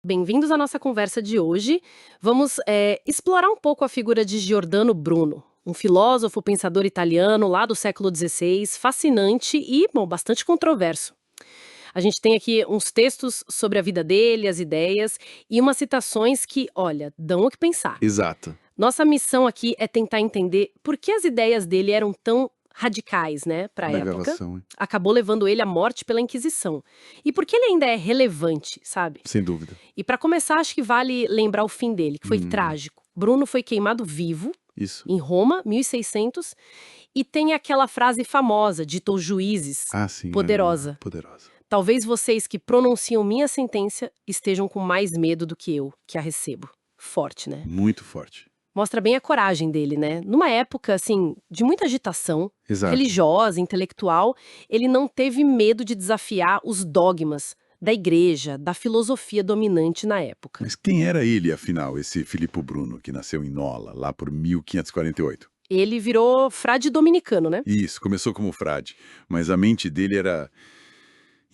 Bem-vindos à nossa conversa de hoje. Vamos explorar um pouco a figura de Giordano Bruno, um filósofo, pensador italiano lá do século XVI, fascinante e, bom, bastante controverso. A gente tem aqui uns textos sobre a vida dele, as ideias, e umas citações que, olha, dão o que pensar. Exato. Nossa missão aqui é tentar entender por que as ideias dele eram tão radicais, né, para a época. Navegação, hein? Acabou levando ele à morte pela Inquisição. E por que ele ainda é relevante, sabe? Sem dúvida. E para começar, acho que vale lembrar o fim dele, que foi Hum, trágico. Bruno foi queimado vivo isso. em Roma, 1600, e tem aquela frase famosa, dita aos juízes, Ah, sim, poderosa. poderosa. Talvez vocês que pronunciam minha sentença estejam com mais medo do que eu, que a recebo. Forte, né? Muito forte. Mostra bem a coragem dele, né? Numa época, assim, de muita agitação, Exato. religiosa, intelectual, ele não teve medo de desafiar os dogmas da igreja, da filosofia dominante na época. Mas quem era ele, afinal, esse Filippo Bruno, que nasceu em Nola, lá por 1548? Ele virou frade dominicano, né? Isso, começou como frade, mas a mente dele era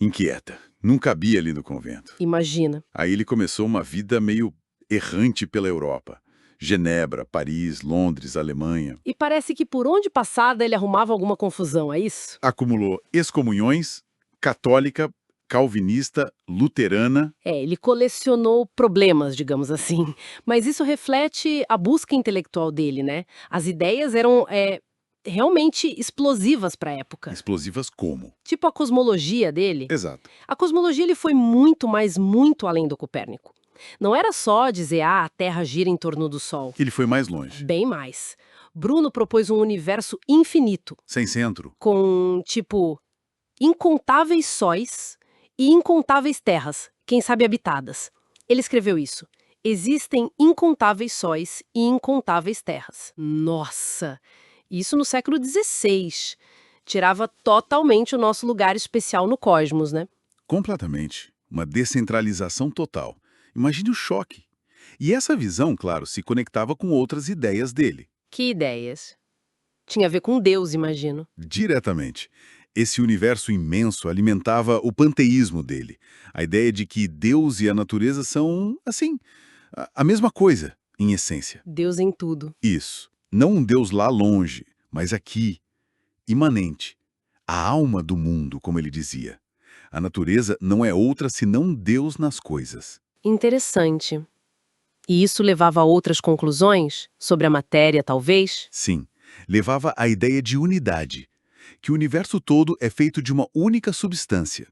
inquieta. Não cabia ali no convento. Imagina. Aí ele começou uma vida meio errante pela Europa. Genebra, Paris, Londres, Alemanha. E parece que por onde passada ele arrumava alguma confusão, é isso? Acumulou excomunhões, católica, calvinista, luterana. Ele colecionou problemas, digamos assim. Mas isso reflete a busca intelectual dele, né? As ideias eram realmente explosivas para a época. Explosivas como? Tipo a cosmologia dele. Exato. A cosmologia ele foi muito, mas muito além do Copérnico. Não era só dizer, a Terra gira em torno do Sol. Ele foi mais longe. Bem mais. Bruno propôs um universo infinito, Sem centro. com, tipo, incontáveis sóis e incontáveis terras, quem sabe habitadas. Ele escreveu isso. Existem incontáveis sóis e incontáveis terras. Nossa! Isso no século XVI. Tirava totalmente o nosso lugar especial no cosmos, né? Completamente. Uma descentralização total. Imagine o choque. E essa visão, claro, se conectava com outras ideias dele. Que ideias. Tinha a ver com Deus, imagino. Diretamente. Esse universo imenso alimentava o panteísmo dele. A ideia de que Deus e a natureza são, assim, a mesma coisa, em essência. Deus em tudo. Isso. Não um Deus lá longe, mas aqui, imanente. A alma do mundo, como ele dizia. A natureza não é outra senão Deus nas coisas. Interessante. E isso levava a outras conclusões? Sobre a matéria, talvez? Sim, levava à ideia de unidade, que o universo todo é feito de uma única substância,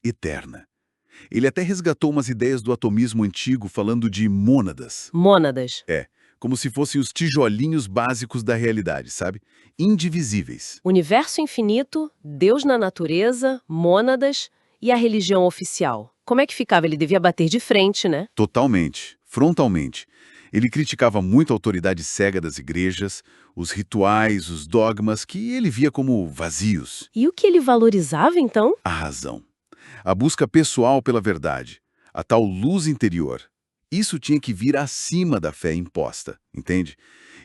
eterna. Ele até resgatou umas ideias do atomismo antigo falando de mônadas. Mônadas. É, como se fossem os tijolinhos básicos da realidade, sabe? Indivisíveis. Universo infinito, Deus na natureza, mônadas e a religião oficial. Como é que ficava? Ele devia bater de frente, né? Totalmente, frontalmente. Ele criticava muito a autoridade cega das igrejas, os rituais, os dogmas que ele via como vazios. E o que ele valorizava, então? A razão. A busca pessoal pela verdade. A tal luz interior. Isso tinha que vir acima da fé imposta, entende?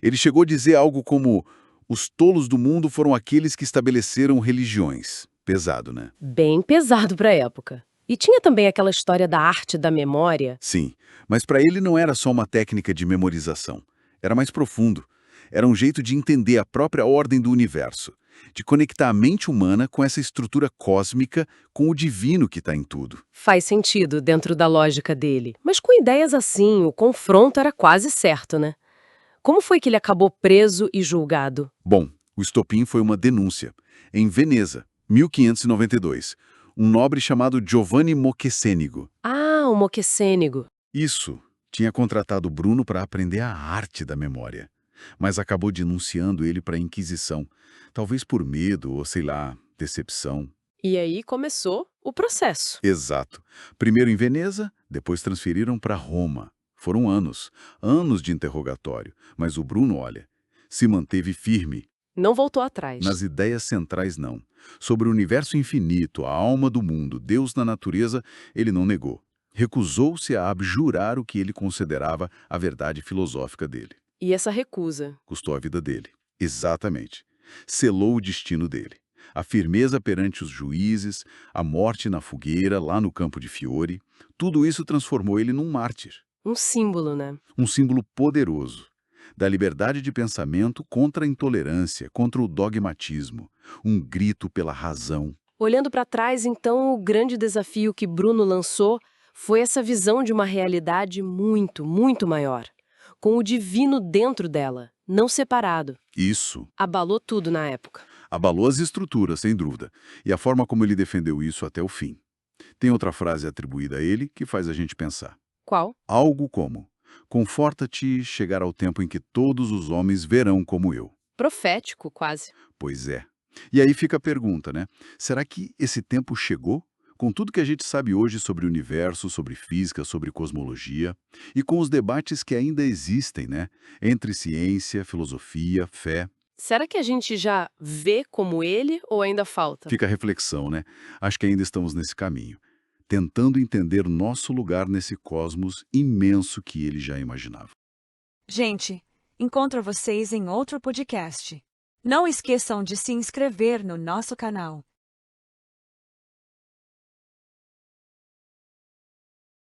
Ele chegou a dizer algo como: os tolos do mundo foram aqueles que estabeleceram religiões. Pesado, né? Bem pesado para a época. E tinha também aquela história da arte da memória. Sim, mas para ele não era só uma técnica de memorização. Era mais profundo. Era um jeito de entender a própria ordem do universo, de conectar a mente humana com essa estrutura cósmica, com o divino que está em tudo. Faz sentido dentro da lógica dele. Mas com ideias assim, o confronto era quase certo, né? Como foi que ele acabou preso e julgado? Bom, o estopim foi uma denúncia. Em Veneza, 1592, um nobre chamado Giovanni Moccesenigo. Ah, o Moquecênigo. Isso, tinha contratado Bruno para aprender a arte da memória, mas acabou denunciando ele para a Inquisição, talvez por medo ou, sei lá, decepção. E aí começou o processo. Exato. Primeiro em Veneza, depois transferiram para Roma. Foram anos, anos de interrogatório, mas o Bruno, olha, se manteve firme. Não voltou atrás. Nas ideias centrais, não. Sobre o universo infinito, a alma do mundo, Deus na natureza, ele não negou. Recusou-se a abjurar o que ele considerava a verdade filosófica dele. E essa recusa? Custou a vida dele. Exatamente. Selou o destino dele. A firmeza perante os juízes, a morte na fogueira, lá no campo de Fiore, tudo isso transformou ele num mártir. Um símbolo, né? Um símbolo poderoso da liberdade de pensamento contra a intolerância, contra o dogmatismo, um grito pela razão. Olhando para trás, então, o grande desafio que Bruno lançou foi essa visão de uma realidade muito, muito maior, com o divino dentro dela, não separado. Isso Abalou tudo na época. abalou as estruturas, sem dúvida, e a forma como ele defendeu isso até o fim. Tem outra frase atribuída a ele que faz a gente pensar. Qual? Algo como: conforta-te, chegar ao tempo em que todos os homens verão como eu. Profético, quase. Pois é. E aí fica a pergunta, né? Será que esse tempo chegou? Com tudo que a gente sabe hoje sobre o universo, sobre física, sobre cosmologia, e com os debates que ainda existem, né? Entre ciência, filosofia, fé. Será que a gente já vê como ele ou ainda falta? Fica a reflexão, né? Acho que ainda estamos nesse caminho, tentando entender nosso lugar nesse cosmos imenso que ele já imaginava. Gente, encontro vocês em outro podcast. Não esqueçam de se inscrever no nosso canal.